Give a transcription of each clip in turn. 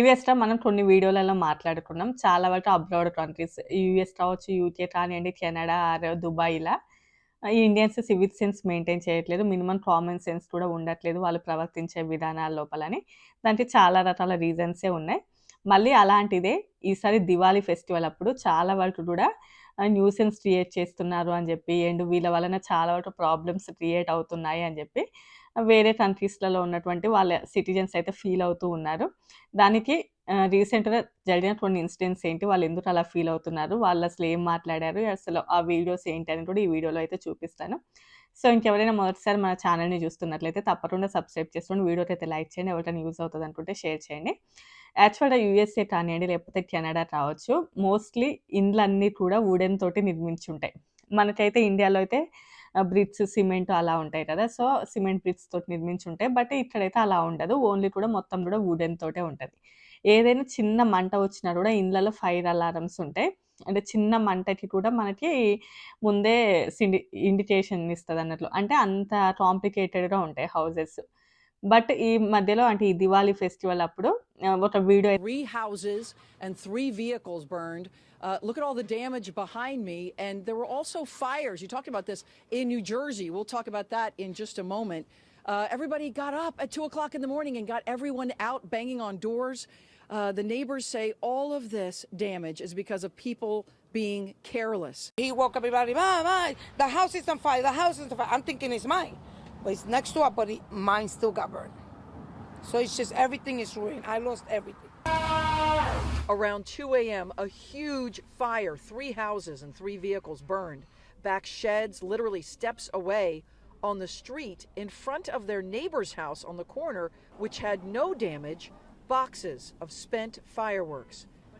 ప్రీవియస్‌గా మనం కొన్ని వీడియోలలో మాట్లాడుకున్నాం. చాలా వరకు అబ్రాడ్ కంట్రీస్ యూఎస్ కావచ్చు, యూకే కానియండి, కెనడా ఆర్ దుబాయ్ ఇలా ఈ ఇండియన్స్ సివిక్ సెన్స్ మెయింటైన్ చేయట్లేదు. మినిమమ్ కామన్ సెన్స్ కూడా ఉండట్లేదు వాళ్ళు ప్రవర్తించే విధానాల లోపలని. దానికి చాలా రకాల రీజన్సే ఉన్నాయి. మళ్ళీ అలాంటిదే ఈసారి దివాళీ ఫెస్టివల్ అప్పుడు చాలా వరకు కూడా న్యూసెన్స్ క్రియేట్ చేస్తున్నారు అని జెప్పి, అండ్ వీళ్ళ వలన చాలా వరకు ప్రాబ్లమ్స్ క్రియేట్ అవుతున్నాయి అని జెప్పి వేరే కంట్రీస్‌లలో ఉన్నటువంటి వాళ్ళ సిటిజన్స్ అయితే ఫీల్ అవుతూ ఉన్నారు. దానికి రీసెంట్‌గా జరిగిన కొన్ని ఇన్సిడెంట్స్ ఏంటి? వాళ్ళెందుకు అలా ఫీల్ అవుతున్నారు? వాళ్ళసలు ఏం మాట్లాడారు? అసలు ఆ వీడియోస్ ఏంటి అని కూడా ఈ వీడియోలో అయితే చూపిస్తాను. సో, ఇంకెవరైనా మొదటిసారి మన ఛానెల్‌ని చూస్తున్నట్లయితే తప్పకుండా సబ్స్క్రైబ్ చేసుకోండి. వీడియోకైతే లైక్ చేయండి. ఎవరికైనా యూజ్ అవుతదనుకుంటే షేర్ చేయండి. యాక్చువల్‌గా యూఎస్ఏ కానియండి, లేకపోతే కెనడా కావచ్చు, మోస్ట్‌లీ ఇండ్లన్నీ కూడా వుడెన్ తోటి నిర్మించుంటాయి. మనకైతే ఇండియాలో అయితే బ్రిక్స్, సిమెంట్ అలా ఉంటాయి కదా! సో, సిమెంట్ బ్రిక్స్ తోటి నిర్మించుంటాయి. బట్ ఇక్కడైతే అలా ఉండదు. ఓన్లీ కూడా మొత్తం కూడా వుడెన్ తోటే ఉంటది. ఏదైనా చిన్న మంట వచ్చినా కూడా ఇండ్లలో ఫైర్ అలారమ్స్ ఉంటాయి. అంటే చిన్న మంటకి కూడా మనకి ముందే ఇండికేషన్ ఇస్తదన్నట్లు. అంటే అంత కాంప్లికేటెడ్‌గా ఉంటాయి హౌసెస్. బట్ ఈ మధ్యలో అంటే ఈ దివాళీ ఫెస్టివల్ అప్పుడు ఒక video 3 houses and 3 vehicles burned. Look at all the damage behind me. And there were also fires. You talked about this in New Jersey. We'll talk about that in just a moment. Everybody got up at 2 o'clock in the morning and got everyone out banging on doors. The neighbors say all of this damage is because of people being careless. He woke up, everybody, Mom, the house is on fire, the house is on fire. I'm thinking it's mine, but it's next door, but mine still got burned. So it's just everything is ruined. I lost everything. Around 2 a.m., a huge fire, 3 houses and 3 vehicles burned. Back sheds, literally steps away on the street in front of their neighbor's house on the corner, which had no damage, boxes of spent fireworks.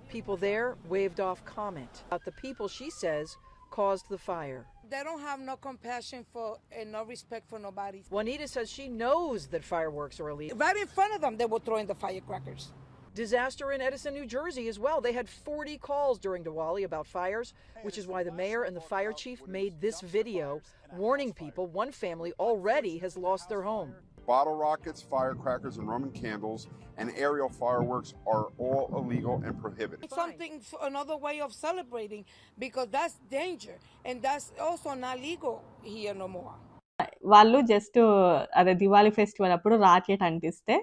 People there waved off comment about the people she says caused the fire. They don't have no compassion for and no respect for nobody. Juanita says she knows that fireworks are illegal. Right in front of them, they were throwing the firecrackers. Disaster in Edison, New Jersey as well. They had 40 calls during Diwali about fires, which is why the mayor and the fire chief made this video warning people. One family already has lost their home. Bottle rockets, firecrackers, and Roman candles and aerial fireworks are all illegal and prohibited. Something, another way of celebrating, because that's danger, and that's also not legal here no more. వాళ్ళు just అదే Diwali festival అప్పుడు rocket అంటిస్తే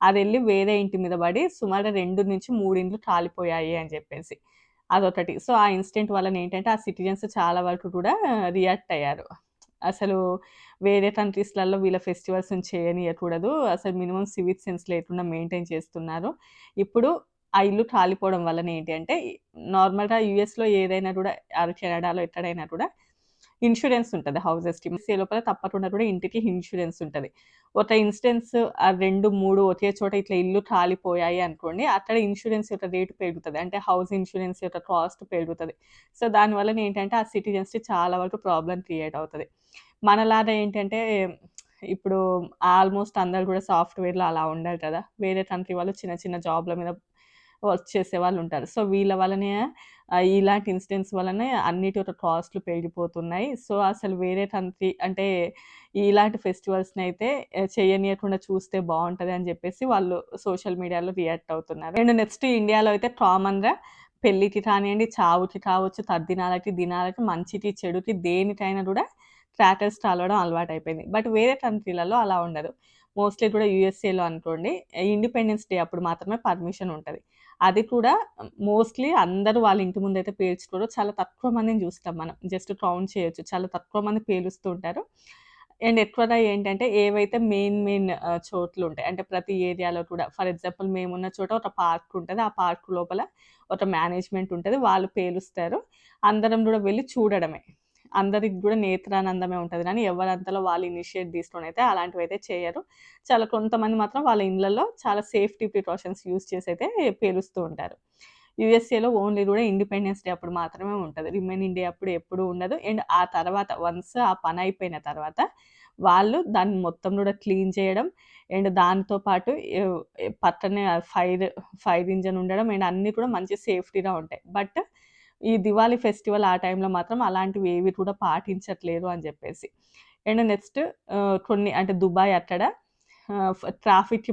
అదెళ్ళి వేరే ఇంటి మీద పడి సుమారు 2-3 ఇండ్లు కాలిపోయాయి అని చెప్పేసి. అదొకటి. సో, ఆ ఇన్సిడెంట్ వలన ఏంటంటే ఆ సిటిజన్స్ చాలా వరకు కూడా రియాక్ట్ అయ్యారు. అసలు వేరే కంట్రీస్‌లలో వీళ్ళ ఫెస్టివల్స్‌ని చేయనీయకూడదు. అసలు మినిమమ్ సివిక్ సెన్స్ లేకుండా మెయింటైన్ చేస్తున్నారు. ఇప్పుడు ఆ ఇల్లు కాలిపోవడం వలన ఏంటి అంటే నార్మల్‌గా యూఎస్‌లో ఏదైనా కూడా కెనడాలో ఎక్కడైనా కూడా ఇన్స్యూరెన్స్ ఉంటది హౌసెస్‌కి. సే లోపల తప్పకుండా కూడా ఇంటికి ఇన్స్యూరెన్స్ ఉంటది. ఒక ఇన్స్టెన్స్ 2, 3 ఒకే చోట ఇట్లా ఇల్లు కాలిపోయాయి అనుకోండి, అక్కడ ఇన్స్యూరెన్స్ యొక్క రేట్ పెరుగుతది. అంటే హౌస్ ఇన్స్యూరెన్స్ యొక్క కాస్ట్ పెరుగుతది. సో, దానివల్లన ఏంటంటే ఆ సిటిజన్స్‌కి చాలా వరకు ప్రాబ్లమ్ క్రియేట్ అవుతది. మనలాగా ఏంటంటే ఇప్పుడు ఆల్మోస్ట్ అందరూ కూడా సాఫ్ట్‌వేర్‌లో అలా ఉండరు కదా! వేరే కంట్రీ వాళ్ళు చిన్న చిన్న జాబ్‌ల మీద వర్క్ చేసేవాళ్ళుంటారు. సో, వీళ్ళ వల్లనే ఇలాంటి ఇన్సిడెంట్స్ వలనే అన్నిటి యొక్క కాస్ట్‌లు పెరిగిపోతున్నాయి. సో, అసలు వేరే కంట్రీ అంటే ఇలాంటి ఫెస్టివల్స్‌నైతే చేయనీయకుండా చూస్తే బావుంటది అని జెప్పేసి వాళ్ళు సోషల్ మీడియాలో రియాక్ట్ అవుతున్నారు. అండ్ నెక్స్ట్ ఇండియాలో అయితే కామన్‌గా పెళ్ళికి కానియండి, చావుకి కావచ్చు, తద్దినాలకి, దినాలకి, మంచికి, చెడుకి దేనికైనా గూడా క్రాకర్స్ కాలవడం అలవాటయిపోయింది. బట్ వేరే కంట్రీలలో అలా ఉండదు. మోస్ట్‌లీ కూడా యూఎస్ఏలో అనుకోండి ఇండిపెండెన్స్ డే అప్పుడు మాత్రమే పర్మిషన్ ఉంటది. అది కూడా మోస్ట్‌లీ అందరూ వాళ్ళ ఇంటి ముందైతే పేల్చుకోరు. చాలా తక్కువ మందిని చూస్తాం మనం. జస్ట్ కౌంట్ చేయొచ్చు. చాలా తక్కువ మంది పేలుస్తూ ఉంటారు. అండ్ ఎక్కువగా ఏంటంటే ఏవైతే మెయిన్ చోట్లుంటాయి. అంటే ప్రతి ఏరియాలో కూడా ఫర్ ఎగ్జాంపుల్ మేమున్న చోట ఒక పార్క్ ఉంటది. ఆ పార్క్ లోపల ఒక మేనేజ్‌మెంట్ ఉంటది. వాళ్ళు పేలుస్తారు. అందరం గూడా వెళ్లి చూడడమే. అందరికి గూడా నేత్రానందమే ఉంటది గానీ ఎవరంతలో వాళ్ళు ఇనిషియేట్ తీసుకొనైతే అలాంటివైతే చేయరు. చాలా కొంతమంది మాత్రం వాళ్ళ ఇళ్ళల్లో చాలా సేఫ్టీ ప్రికాషన్స్ యూజ్ చేసైతే పేలుస్తూ ఉంటారు. యూఎస్ఏలో ఓన్లీ గూడా ఇండిపెండెన్స్ డే అప్పుడు మాత్రమే ఉంటది. రిమైనింగ్ డే అప్పుడు ఎప్పుడూ ఉండదు. అండ్ ఆ తర్వాత వన్స్ ఆ పనయిపోయిన తర్వాత వాళ్ళు దాన్ని మొత్తం గూడా క్లీన్ చేయడం అండ్ దాంతో పాటు పక్కనే ఫైర్ ఇంజిన్ ఉండడం అండ్ అన్నీ కూడా మంచి సేఫ్టీగా ఉంటాయి. బట్ ఈ దివాళీ ఫెస్టివల్ ఆ టైంలో మాత్రం అలాంటివి ఏవి కూడా పాటించట్లేదు అని జెప్పేసి. అండ్ నెక్స్ట్ కొన్ని అంటే దుబాయ్ అక్కడ ట్రాఫిక్‌కి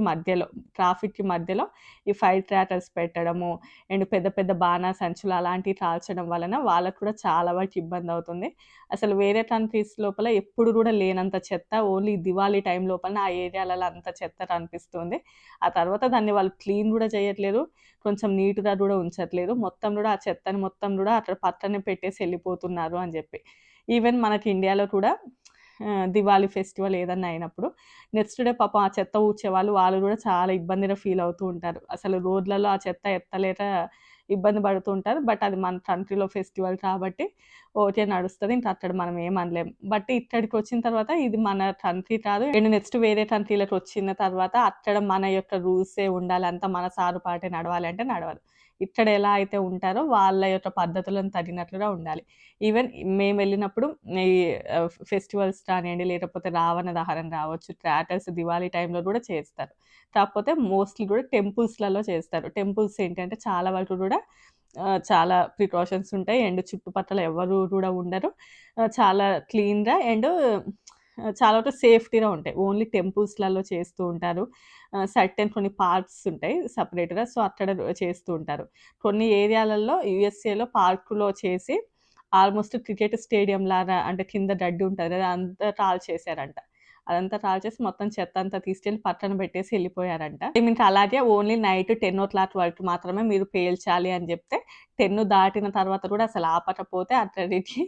మధ్యలో ఈ ఫైర్ క్రాకర్స్ పెట్టడము అండ్ పెద్ద పెద్ద బాణాసంచులు అలాంటివి కాల్చడం వలన వాళ్ళకి కూడా చాలా వరకు ఇబ్బందవుతుంది. అసలు వేరే కంట్రీస్ లోపల ఎప్పుడు గూడా లేనంత చెత్త ఓన్లీ దివాళీ టైం లోపలనే ఆ ఏరియాలలో అంత చెత్త కనిపిస్తుంది. ఆ తర్వాత దాన్ని వాళ్ళు క్లీన్ గూడా చేయట్లేదు. కొంచెం నీట్‌గా గూడా ఉంచట్లేదు. మొత్తం గూడా ఆ చెత్తని మొత్తం గూడా అక్కడ పక్కనే పెట్టేసి ఎళ్ళిపోతున్నారు అని జెప్పి. ఈవెన్ మనకి ఇండియాలో కూడా దివాళీ ఫెస్టివల్ ఏదన్నా అయినప్పుడు నెక్స్ట్ డే పాపం ఆ చెత్త ఊడ్చేవాళ్ళు వాళ్ళు గూడా చాలా ఇబ్బందిగా ఫీల్ అవుతూ ఉంటారు. అసలు రోడ్లలో ఆ చెత్త ఎత్తలేక ఇబ్బంది పడుతూ ఉంటారు. బట్ అది మన కంట్రీలో ఫెస్టివల్ కాబట్టి ఓకే నడుస్తది. ఇంక అక్కడ మనం ఏం అనలేం. బట్ ఇక్కడికొచ్చిన తర్వాత ఇది మన కంట్రీ కాదు. అండ్ నెక్స్ట్ వేరే కంట్రీలకొచ్చిన తర్వాత అక్కడ మన యొక్క రూల్సే ఉండాలి. అంతా మన సారుపాటే నడవాలి అంటే నడవదు. ఇక్కడ ఎలా అయితే ఉంటారో వాళ్ళ యొక్క పద్ధతులను తగినట్లుగా ఉండాలి. ఈవెన్ మేమెళ్ళినప్పుడు ఈ ఫెస్టివల్స్ కానియండి, లేకపోతే రావణ దహనం కావచ్చు, క్రాకర్స్ దివాళీ టైంలో గూడా చేస్తారు. కాకపోతే మోస్ట్‌లీ గూడా టెంపుల్స్‌లలో చేస్తారు. టెంపుల్స్ ఏంటంటే చాలా వరకు గూడా చాలా ప్రికాషన్స్ ఉంటాయి. అండ్ చుట్టుపక్కల ఎవరు గూడా ఉండరు. చాలా క్లీన్‌గా అండ్ చాలా వరకు సేఫ్టీగా ఉంటాయి. ఓన్లీ టెంపుల్స్‌లలో చేస్తూ ఉంటారు. సర్టెన్ కొన్ని పార్క్స్ ఉంటాయి సెపరేట్‌గా. సో, అక్కడ చేస్తూ ఉంటారు. కొన్ని ఏరియాలలో యూఎస్ఏలో పార్కులో చేసి ఆల్మోస్ట్ క్రికెట్ స్టేడియం లాగా అంటే కింద గడ్డి ఉంటది కదా! అంతా కాల్చేశారంట. అదంతా కాల్చేసి మొత్తం చెత్తంతా తీసుకెళ్ళి పక్కన పెట్టేసి ఎళ్ళిపోయారంట. ఇంకా అలాగే ఓన్లీ నైట్ 10:00 వరకు మాత్రమే మీరు పేల్చాలి అని జెప్తే 10 దాటిన తర్వాత కూడా అసలు ఆపకపోతే అక్కడికి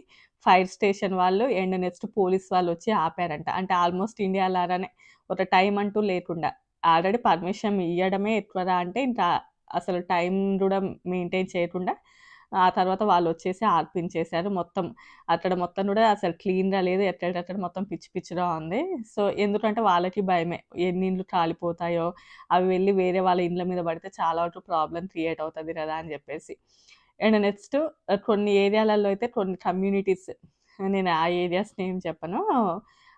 ఫైర్ స్టేషన్ వాళ్ళు అండ్ నెక్స్ట్ పోలీస్ వాళ్ళొచ్చి ఆపారంట. అంటే ఆల్మోస్ట్ ఇండియా లాగానే ఒక టైం అంటూ లేకుండా. ఆల్రెడీ పర్మిషన్ ఇయ్యడమే ఎక్కువగా అంటే ఇంకా అసలు టైం గూడా మెయింటైన్ చేయకుండా ఆ తర్వాత వాళ్ళొచ్చేసి ఆర్పించేశారు. మొత్తం అక్కడ మొత్తం గూడా అసలు క్లీన్‌గా లేదు. ఎక్కడికక్కడ మొత్తం పిచ్చి పిచ్చిగా ఉంది. సో, ఎందుకంటే వాళ్ళకి భయమే. ఎన్ని ఇండ్లు కాలిపోతాయో, అవి వెళ్లి వేరే వాళ్ళ ఇండ్ల మీద పడితే చాలా వరకు ప్రాబ్లమ్ క్రియేట్ అవుతది గదా! అని జెప్పేసి. అండ్ నెక్స్ట్ కొన్ని ఏరియాలలో అయితే కొన్ని కమ్యూనిటీస్ నేను ఆ ఏరియాస్ నేమ్ చెప్పను.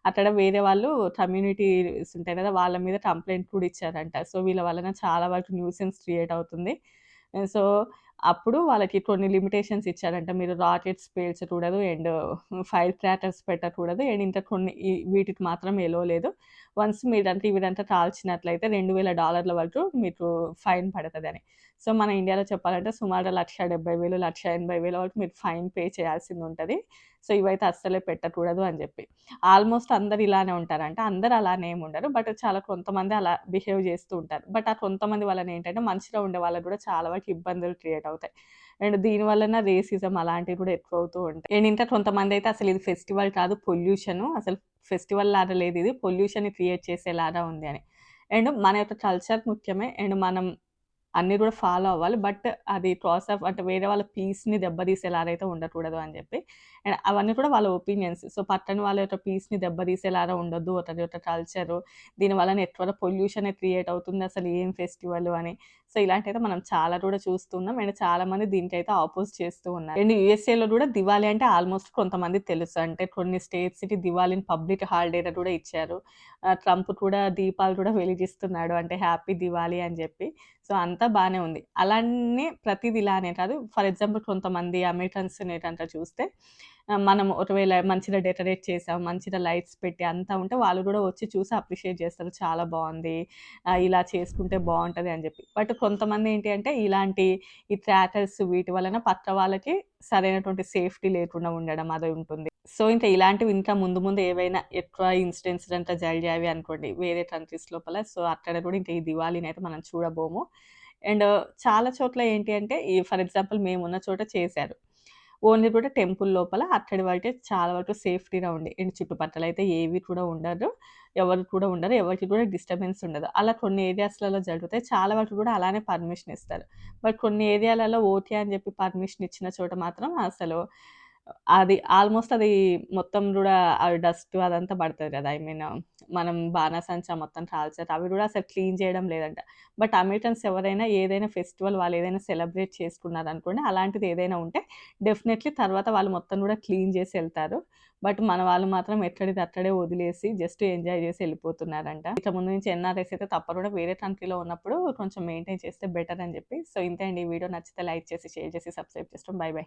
అక్కడ వేరే వాళ్ళు కమ్యూనిటీస్ ఉంటాయి గదా! వాళ్ళ మీద కంప్లెయింట్ కూడా ఇచ్చారంట. సో, వీళ్ళ వలన చాలా వరకు న్యూసెన్స్ క్రియేట్ అవుతుంది. సో, అప్పుడు వాళ్ళకి కొన్ని లిమిటేషన్స్ ఇచ్చారంట. మీరు రాకెట్స్ పేల్చకూడదు అండ్ ఫైర్ క్రాకర్స్ పెట్టకూడదు. అండ్ ఇంకా కొన్ని వీటికి మాత్రం ఎలో లేదు. వన్స్ మీరంతా ఇవిదంతా కాల్చినట్లయితే $2000 వరకు మీకు ఫైన్ పడతదని. సో, మన ఇండియాలో చెప్పాలంటే సుమారు 1,70,000, 1,80,000 వరకు మీరు ఫైన్ పే చేయాల్సిందుంటది. సో, ఇవైతే అస్సలే పెట్టకూడదు అని జెప్పి. ఆల్మోస్ట్ అందరూ ఇలానే ఉంటారంట. అందరూ అలానే ఏమి ఉండరు. బట్ చాలా కొంతమంది అలా బిహేవ్ చేస్తూ ఉంటారు. బట్ ఆ కొంతమంది వలన ఏంటంటే మంచిగా ఉండే వాళ్ళకి గూడా చాలా వరకు ఇబ్బందులు క్రియేట్ అవుతాయి. అండ్ దీని వలన రేసిజం అలాంటివి కూడా ఎక్కువవుతూ ఉంటాయి. అండ్ ఇంకా కొంతమందయితే అసలు ఇది ఫెస్టివల్ కాదు పొల్యూషను. అసలు ఫెస్టివల్ లాగా లేదు ఇది. పొల్యూషన్‌ని క్రియేట్ చేసేలాగా ఉంది అని. అండ్ మన యొక్క కల్చర్ ముఖ్యమే. అండ్ మనం అన్నీ గూడా ఫాలో అవ్వాలి. బట్ అది కాస్ ఆఫ్ అంటే వేరే వాళ్ళ పీస్‌ని దెబ్బతీసేలాగైతే ఉండకూడదు అని జెప్పి. అండ్ అవన్నీ కూడా వాళ్ళ ఒపీనియన్స్. సో, పక్కన వాళ్ళ యొక్క పీస్‌ని దెబ్బతీసేలాగా ఉండొద్దు. ఒకరి యొక్క కల్చరు దీని వలన ఎక్కువగా పొల్యూషనే క్రియేట్ అవుతుంది. అసలు ఏం ఫెస్టివల్ అని. సో, ఇలాంటివైతే మనం చాలా కూడా చూస్తున్నాం. అండ్ చాలామంది దీనికైతే అపోజ్ చేస్తూ ఉన్నారు. అండ్ యూఎస్ఏలో గూడా దివాళీ అంటే ఆల్మోస్ట్ కొంతమందికి తెలుసు. అంటే కొన్ని స్టేట్స్‌కి దివాళీని పబ్లిక్ హాలిడేగా కూడా ఇచ్చారు. ట్రంప్ కూడా దీపాలు కూడా వెలిగిస్తున్నాడు. అంటే హ్యాపీ దివాళీ అని జెప్పి. సో, అంతా బానే ఉంది. అలానే ప్రతీది ఇలానే కాదు. ఫర్ ఎగ్జాంపుల్ కొంతమంది అమెరికన్స్ ఏంటంటే చూస్తే మనం ఒకవేళ మంచిగా డెకరేట్ చేసాం, మంచిగా లైట్స్ పెట్టి అంతా ఉంటే వాళ్ళు గూడా వచ్చి చూసి అప్రిషియేట్ చేస్తారు. చాలా బావుంది. ఇలా చేసుకుంటే బావుంటది అని జెప్పి. బట్ కొంతమంది ఏంటి అంటే ఇలాంటి ఈ క్రాకర్స్ వీటి వలన పక్క వాళ్ళకి సరైనటువంటి సేఫ్టీ లేకుండా ఉండడం అది ఉంటుంది. సో, ఇంకా ఇలాంటివి ఇంకా ముందు ముందు ఏవైనా ఎక్కువ ఇన్సిడెంట్స్ గనుక జరిగాయి అనుకోండి వేరే కంట్రీస్ లోపల. సో, అక్కడ గూడా ఇంకా ఈ దివాళీనైతే మనం చూడబోము. అండ్ చాలా చోట్ల ఏంటి అంటే ఈ ఫర్ ఎగ్జాంపుల్ మేమున్న చోట చేశారు. ఓన్లీ కూడా టెంపుల్ లోపల అక్కడి వరకే చాలా వరకు సేఫ్టీగా ఉంది. అండ్ చుట్టుపక్కల అయితే ఏవి కూడా ఉండదు. ఎవరు కూడా ఉండరు. ఎవరికీ కూడా డిస్టర్బెన్స్ ఉండదు. అలా కొన్ని ఏరియాస్‌లలో జరుగుతాయి. చాలా వరకు కూడా అలానే పర్మిషన్ ఇస్తారు. బట్ కొన్ని ఏరియాలలో ఓకే అని చెప్పి పర్మిషన్ ఇచ్చిన చోట మాత్రం అసలు అది ఆల్మోస్ట్ అది మొత్తం గూడా అది డస్ట్ అదంతా పడతది గదా! ఐ మీన్ మనం బాణాసంచా మొత్తం కాల్చారు. అవి గూడా అసలు క్లీన్ చేయడం లేదంట. బట్ అమెరికన్స్ ఎవరైనా ఏదైనా ఫెస్టివల్ వాళ్ళు ఏదైనా సెలబ్రేట్ చేసుకున్నారనుకోండి, అలాంటిది ఏదైనా ఉంటే డెఫినెట్‌లీ తర్వాత వాళ్ళు మొత్తం గూడా క్లీన్ చేసి ఎళ్తారు. బట్ మన వాళ్ళు మాత్రం ఎక్కడిది అక్కడే వదిలేసి జస్ట్ ఎంజాయ్ చేసి ఎళ్ళిపోతున్నారంట. ఇక ముందు నుంచి ఎన్ఆర్‌ఐస్ అయితే తప్పకుండా వేరే కంట్రీలో ఉన్నప్పుడు కొంచెం మెయింటైన్ చేస్తే బెటర్ అని జెప్పి. సో, ఇంతే అండి. ఈ వీడియో నచ్చితే లైక్ చేసి, షేర్ చేసి, సబ్స్క్రైబ్ చేసుకోండి. By by.